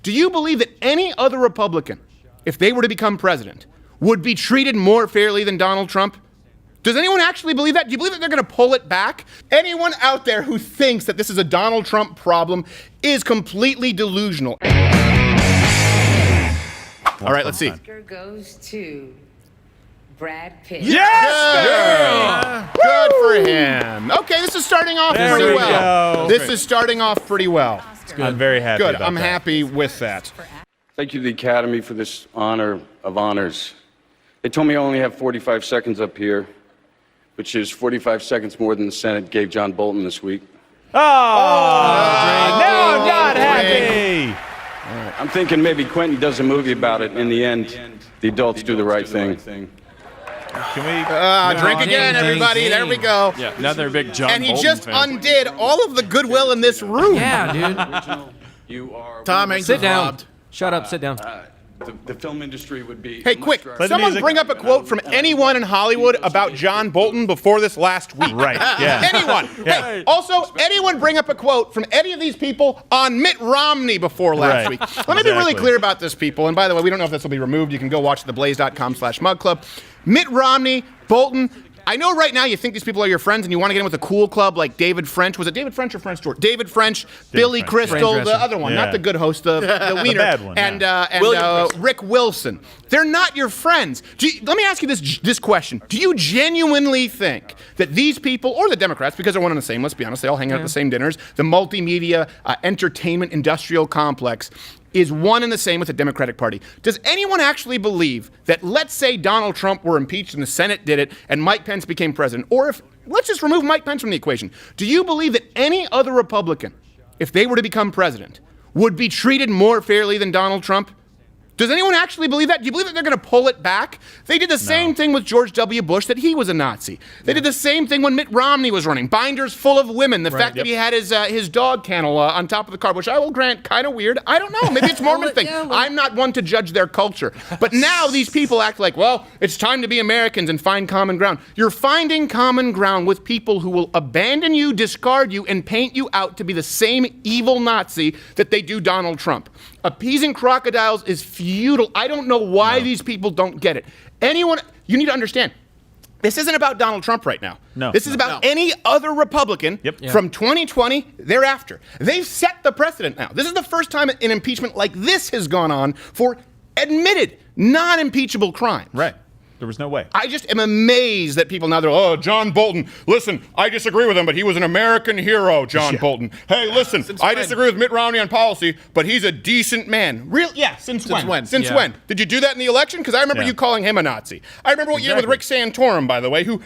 Do you believe that any other Republican, if they were to become president, would be treated more fairly than Donald Trump? Does anyone actually believe that? Do you believe that they're going to pull it back? Anyone out there who thinks that this is a Donald Trump problem is completely delusional. All right, let's see. Oscar goes to Brad Pitt. Yes! Good for him. Okay, this is starting off pretty well. This is starting off pretty well. I'm very happy Good. about I'm that. happy with that. Thank you to the Academy for this honor of honors. They told me I only have 45 seconds up here, which is 45 seconds more than the Senate gave John Bolton this week. Oh, now I'm not happy. I'm thinking maybe Quentin does a movie about it. In the end, the adults do the right thing. Can we Drink again, everybody. There we go. Yeah, another big John And he Bolton just fan. undid all of the goodwill in this room. Yeah, dude. You are Tom Hanks Sit is down. robbed. Shut up. Sit down. the film industry would be. Hey, quick, the someone music. bring up a quote from anyone in Hollywood about John Bolton before this last week. Right, yeah. Anyone. Yeah. Hey, also, anyone bring up a quote from any of these people on Mitt Romney before last Right. week. Let me be really Exactly. clear about this, people. And by the way, we don't know if this will be removed. You can go watch theblaze.com/mugclub. Mitt Romney, Bolton. I know right now you think these people are your friends and you want to get in with a cool club like David French. Was it David French or French George? David French, Billy French. Crystal, French the dressing. other one, Yeah. not the good host, the wiener. bad one, And, yeah. Rick Wilson. They're not your friends. Let me ask you this question. Do you genuinely think that these people, or the Democrats, because they're one and the same, let's be honest, they all hang out at the same dinners, the multimedia entertainment industrial complex is one and the same with the Democratic Party. Does anyone actually believe that, let's say Donald Trump were impeached and the Senate did it and Mike Pence became president, or if, let's just remove Mike Pence from the equation, do you believe that any other Republican, if they were to become president, would be treated more fairly than Donald Trump? Does anyone actually believe that? Do you believe that they're going to pull it back? They did the same thing with George W. Bush, that he was a Nazi. They did the same thing when Mitt Romney was running. Binders full of women. The fact that he had his dog kennel on top of the car, which I will grant kind of weird. I don't know. Maybe it's a Mormon thing. I'm not one to judge their culture. But now these people act like, well, it's time to be Americans and find common ground. You're finding common ground with people who will abandon you, discard you, and paint you out to be the same evil Nazi that they do Donald Trump. Appeasing crocodiles is futile. I don't know why these people don't get it. Anyone, you need to understand, this isn't about Donald Trump right now. This is about any other Republican from 2020 thereafter. They've set the precedent now. This is the first time an impeachment like this has gone on for admitted non-impeachable crimes. Right. There was no way. I just am amazed that people now they're, oh, John Bolton. Listen, I disagree with him, but he was an American hero, John Bolton. Hey, listen, I disagree with Mitt Romney on policy, but he's a decent man. Since when? Since when? Did you do that in the election? Because I remember you calling him a Nazi. I remember what you did with Rick Santorum, by the way, who,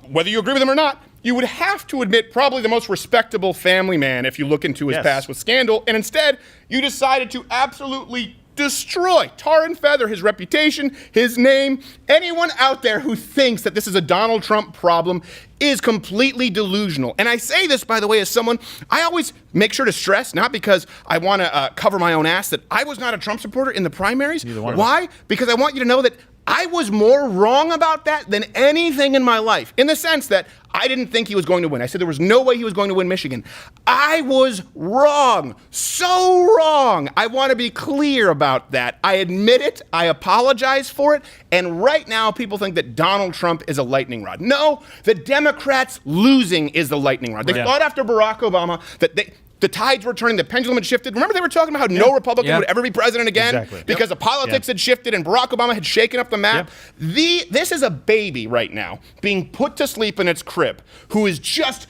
whether you agree with him or not, you would have to admit probably the most respectable family man if you look into his past with scandal, and instead you decided to absolutely destroy, tar and feather his reputation, his name. Anyone out there who thinks that this is a Donald Trump problem is completely delusional. And I say this, by the way, as someone, I always make sure to stress, not because I want to cover my own ass, that I was not a Trump supporter in the primaries. Why? Because I want you to know that I was more wrong about that than anything in my life, in the sense that I didn't think he was going to win. I said there was no way he was going to win Michigan. I was wrong. So wrong. I want to be clear about that. I admit it. I apologize for it. And right now, people think that Donald Trump is a lightning rod. No, the Democrats losing is the lightning rod. They thought after Barack Obama that the tides were turning, the pendulum had shifted. Remember they were talking about how no Republican would ever be president again because the politics had shifted and Barack Obama had shaken up the map. This is a baby right now being put to sleep in its crib who is just,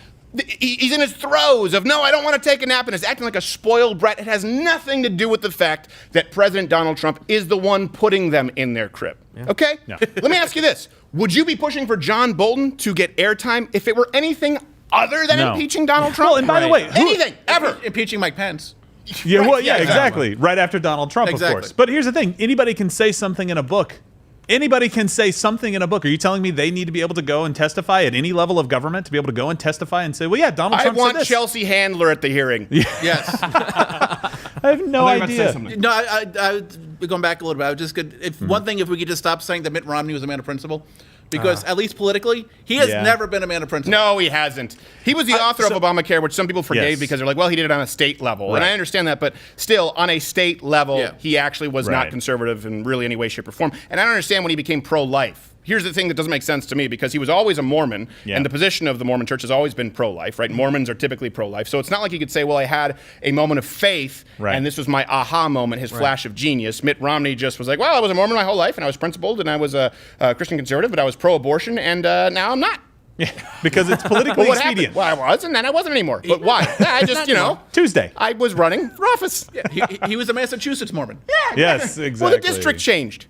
he's in his throes of, no, I don't want to take a nap, and is acting like a spoiled brat. It has nothing to do with the fact that President Donald Trump is the one putting them in their crib. Okay? Let me ask you this. Would you be pushing for John Bolton to get airtime if it were anything other than impeaching Donald Trump? Well, and by the way, anything, ever. Impeaching Mike Pence. Exactly. Right after Donald Trump, of course. But here's the thing. Anybody can say something in a book. Anybody can say something in a book. Are you telling me they need to be able to go and testify at any level of government to be able to go and testify and say, well, yeah, Donald Trump I want said this. Chelsea Handler at the hearing. Yes. I have no idea. No, I going back a little bit. I was just good. If one thing, if we could just stop saying that Mitt Romney was a man of principle, because at least politically, he has never been a man of principle. No, he hasn't. He was the author of Obamacare, which some people forgave because they're like, well, he did it on a state level. Right. And I understand that, but still, on a state level, Yeah. he actually was not conservative in really any way, shape, or form. And I don't understand when he became pro-life. Here's the thing that doesn't make sense to me, because he was always a Mormon, and the position of the Mormon church has always been pro-life, right? Mormons are typically pro-life. So it's not like he could say, well, I had a moment of faith, and this was my aha moment, his flash of genius. Mitt Romney just was like, well, I was a Mormon my whole life, and I was principled, and I was a Christian conservative, but I was pro-abortion, and now I'm not. Yeah, because it's politically What expedient. happened? Well, I was, and then I wasn't anymore. But why? I just, Tuesday. I was running for office. Yeah, he was a Massachusetts Mormon. Yes, exactly. Well, the district changed.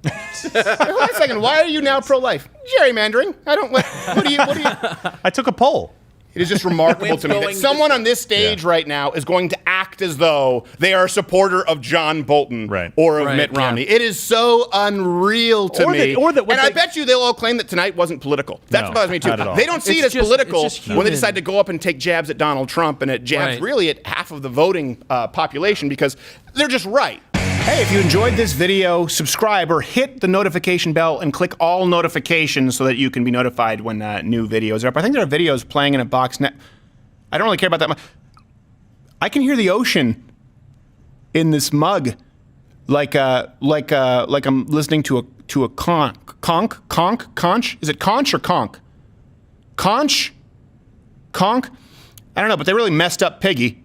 Wait a second. Why are you now pro-life? Gerrymandering. I don't. What do you? I took a poll. It is just remarkable to me that someone on this stage right now is going to act as though they are a supporter of John Bolton or of Mitt Romney. It is so unreal to me. And I bet you they'll all claim that tonight wasn't political. That's what bothers me too. They don't see it as political when they decide to go up and take jabs at Donald Trump and at jabs really at half of the voting population, because they're just right. Hey, if you enjoyed this video, subscribe or hit the notification bell and click all notifications so that you can be notified when new videos are up. I think there are videos playing in a box now. I don't really care about that much. I can hear the ocean in this mug, like I'm listening to a conch. Is it conch or conch? Conch? I don't know, but they really messed up Piggy.